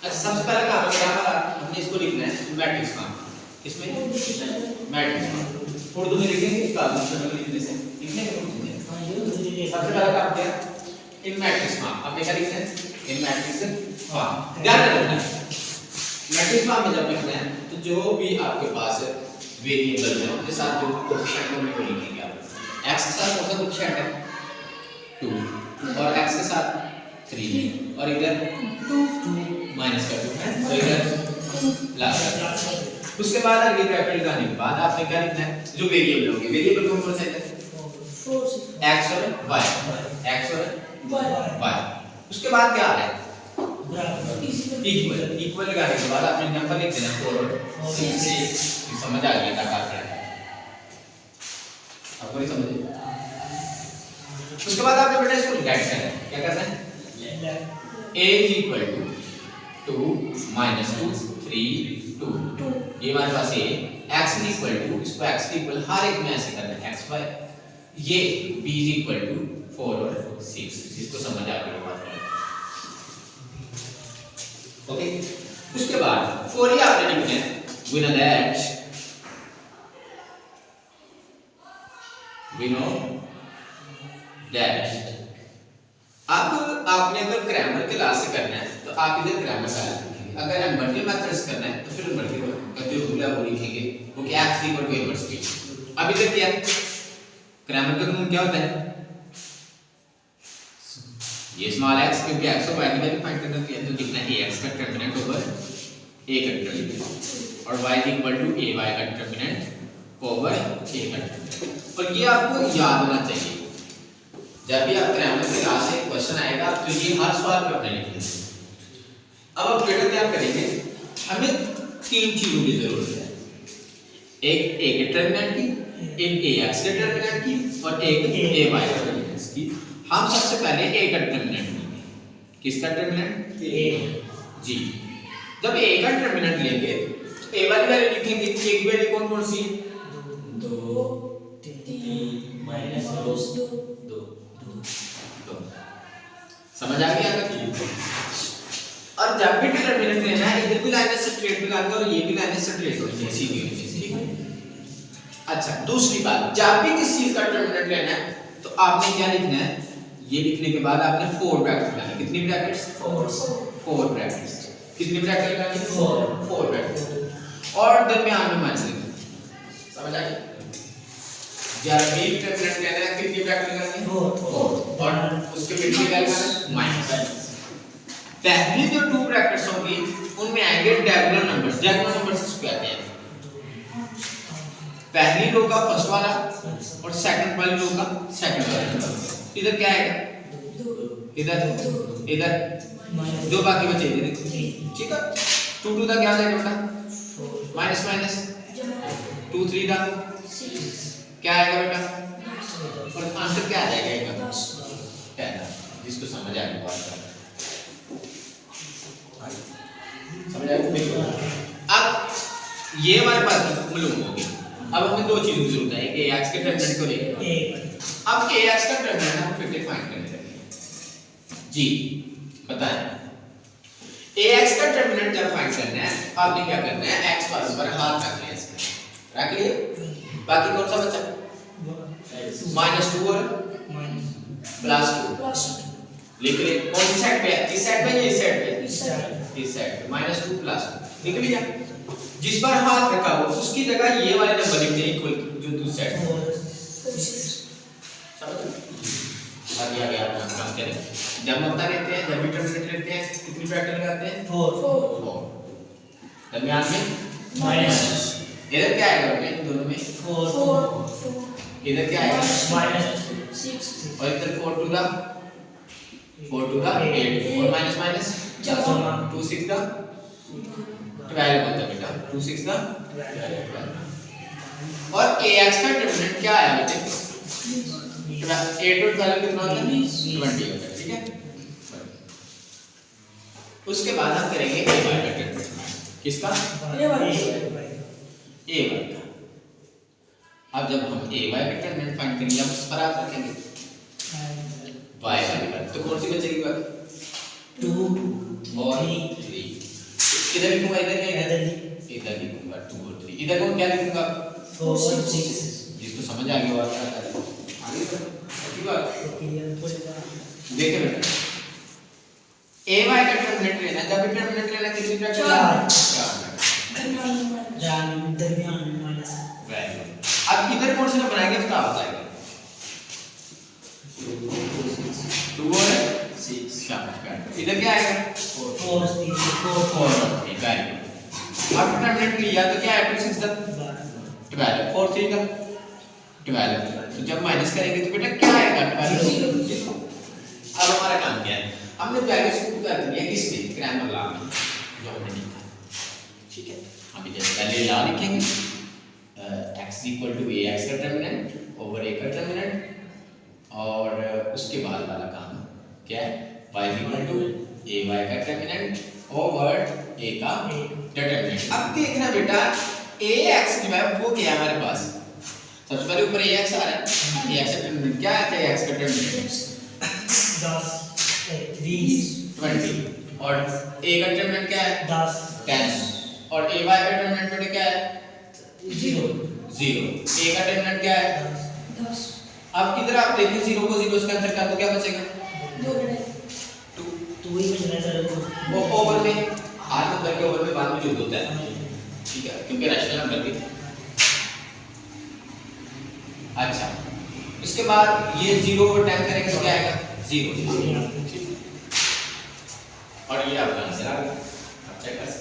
अच्छा सबसे पहले क्या होगा, हमने इसको लिखना है मैट्रिक्स फॉर्म। किसमें? Matrix form. उर्दू में लिखेंगे इसका मतलब लिखने से लिखने के सबसे पहला काम क्या इन मैट्रिक्स फॉर्म। आपने क्या लिखना है? इन मैट्रिक्स फॉर्म। ध्यान रखना मैट्रिक्स फॉर्म में जब लिखना है तो जो भी आपके पास वेरिएबल है उनके साथ जो कोएफिशिएंट है उनको लिखेंगे आप। x के साथ कौन सा कोएफिशिएंट है? 2 और x के साथ 3 और इधर 2 माइनस का 2 है तो इधर प्लस। उसके बाद अगली ब्रैकेट लगाने के बाद आपने क्या लिखना है? जो वेरिएबल होंगे, वेरिएबल कौन कौन से हैं? x और y, x और y। उसके बाद क्या आ रहा है? इक्वल। इक्वल लगाने के बाद आपने नंबर लिख देना 4 और 6। समझ आ गया क्या कर रहा है आपको? नहीं समझे? उसके बाद आपने बेटा इसको डिवाइड करना है। क्या करना है? a is equal to 2 minus 2 3 2 ये हमारे पास है। x is equal to इसको x के इक्वल हर एक में ऐसे करना है x y। ये b is equal to 4 और 6। इसको समझ आ गया बात? ओके। उसके बाद 4 ही आपने लिखना है we know that अब आपने अगर ग्रामर क्लास से करना है तो आप इधर ग्रामर क्लास लिखेंगे। अगर इन्वर्टिव मेथड्स करना है तो फिर इन्वर्टिव का जो रूल है वो लिखेंगे, वो क्या x equal to inverse b। अब इधर क्या ग्रामर का कानून क्या होता है? ये स्मॉल x क्योंकि x को y की वैल्यू फाइंड करना है तो लिखना है ax का डिटरमिनेंट ओवर a का डिटरमिनेंट और y इक्वल टू ay का डिटरमिनेंट ओवर a का डिटरमिनेंट। और ये आपको याद होना चाहिए जब भी आप ग्रामर की क्लास से क्वेश्चन आएगा तो ये हर सवाल पे अपने लिखना है। अब आप पेटर्न तैयार करेंगे। हमें 3 चीजों की जरूरत है, एक a के डिटरमिनेंट की, एक ax के डिटरमिनेंट की और एक ay का डिटरमिनेंट की। हम सबसे पहले a का डिटरमिनेंट लेंगे। किसका डिटरमिनेंट? a जी। जब a का डिटरमिनेंट लेंगे तो a वाली वैल्यू लिखेंगे। a की वैल्यू कौन कौन सी? 2 3 माइनस 2 समझ आ गया क्या? और जब भी डिटरमिनेंट लेना है इधर भी लाइन से स्ट्रेट लगाएंगे और ये भी लाइन से स्ट्रेट होनी चाहिए, सीधी होनी चाहिए, ठीक है? अच्छा दूसरी बात, जब भी किसी चीज का डिटरमिनेंट लेना है तो आपने क्या लिखना है? ये लिखने के बाद आपने 4 ब्रैकेट लगाने। कितनी ब्रैकेट्स? 4 ब्रैकेट्स। कितनी ब्रैकेट लगानी? 4 ब्रैकेट और दरमियान में माइनस लिखना। समझ आ गया? जब भी डिटरमिनेंट लेना है कितनी ब्रैकेट लगानी? 4 और उसके बीच में क्या लगाना? माइनस। पहली जो 2 ब्रैकेट्स होंगी उनमें आएंगे डायगोनल नंबर्स। डायगोनल नंबर्स किसको कहते हैं? पहली रो का फर्स्ट वाला और सेकंड वाली रो का सेकंड वाला। इधर क्या आएगा? इधर इधर जो बाकी बचे इधर, ठीक है? 2 2 का क्या आ जाएगा बेटा? माइनस माइनस 2 3 का क्या आएगा बेटा? और आंसर क्या आ जाएगा इसका? 10। जिसको समझ आ गई बात समझ आया? अब ये हमारे पास मालूम हो गया। अब हमें 2 चीजों की जरूरत है, एक ax के डिटरमिनेंट को लेंगे। अब ax का डिटरमिनेंट हम फिर फाइंड करने लगे जी। बताएं ax का डिटरमिनेंट जब फाइंड करना है आपने क्या करना है? x पर हाथ रख लिया, इसका रख लिया। बाकी कौन सा बचा? -2 और +2 लिख ले। कौन सी साइड पे है? इस साइड पे या इस साइड पे? इस साइड पे। -2 +2 लिख लिया। जिस पर हाथ रखा हो उसकी जगह ये वाले नंबर लिख दें इक्वल जो दूसरी साइड पे। समझ आ गया? आप काम करें। जब मत लेते हैं, जब डिटरमिनेंट लेते हैं कितनी ब्रैकेट लगाते हैं? 4 दरमियान में माइनस। इधर क्या आएगा बेटा? इन दोनों में 4 इधर क्या आएगा? -6 और इधर 4 टू द 8 और माइनस माइनस 2 6 का 12 होता है बेटा। 2 6 का 12 और ax का डिटरमिनेंट क्या आया बेटे? 8 और 12 कितना होता है? 20 होता है, ठीक है? उसके बाद हम करेंगे ay का डिटरमिनेंट। किसका? ay का। अब जब हम ay का डिटरमिनेंट फाइंड करेंगे हम इस पर आप रखेंगे y वाली बात, तो कौन सी बचेगी बात? 2 और 3 किधर लिखूंगा, इधर क्या इधर इधर लिखूंगा 2 और 3, इधर को क्या लिखूंगा 4 और 6। जिसको समझ आ गया वो आगे बढ़ो। अच्छी बात देखे बेटा, ए वाई का डिटरमिनेंट लेना, जब डिटरमिनेंट लेना किसी का 4 दरमियान माइनस। अब इधर कौन सा बनाएंगे उसका बताएगा 2 और 6 शाबाश। इधर क्या आएगा 4 ठीक है। अब डिटरमिनेंट लिया तो क्या है 2 6 12 4 3 का 12, तो जब माइनस करेंगे तो बेटा क्या आएगा 12। अब हमारा काम क्या है, हमने वैल्यूज को कर दिया किसमें ग्रामर लॉ में जो हमने लिखा, ठीक है। हम इधर पहले लॉ लिखेंगे x = ax का डिटरमिनेंट ओवर a का डिटरमिनेंट, और उसके बाद वाला काम क्या है y = ay का डिटरमिनेंट ओवर a का डिटरमिनेंट। अब देखना बेटा ax जो है वो क्या है हमारे पास, सबसे पहले ऊपर ax आ रहा है, ax का डिटरमिनेंट क्या आता है, x का डिटरमिनेंट 10 20 और a का डिटरमिनेंट क्या है 10 और ay का डिटरमिनेंट बेटा क्या है 0 a का डिटरमिनेंट क्या है 10। अब इधर आप देखिए 0 को 0 से कैंसिल कर दो क्या बचेगा 2 ही बचना सर वो ओवर में आठ नंबर के ओवर में बाद में जो होता है, ठीक है, क्योंकि रैशनल नंबर भी। अच्छा इसके बाद ये 0 ओवर 10 करेंगे तो क्या आएगा 0, और ये आपका आंसर आ गया, आप चेक कर सकते हैं।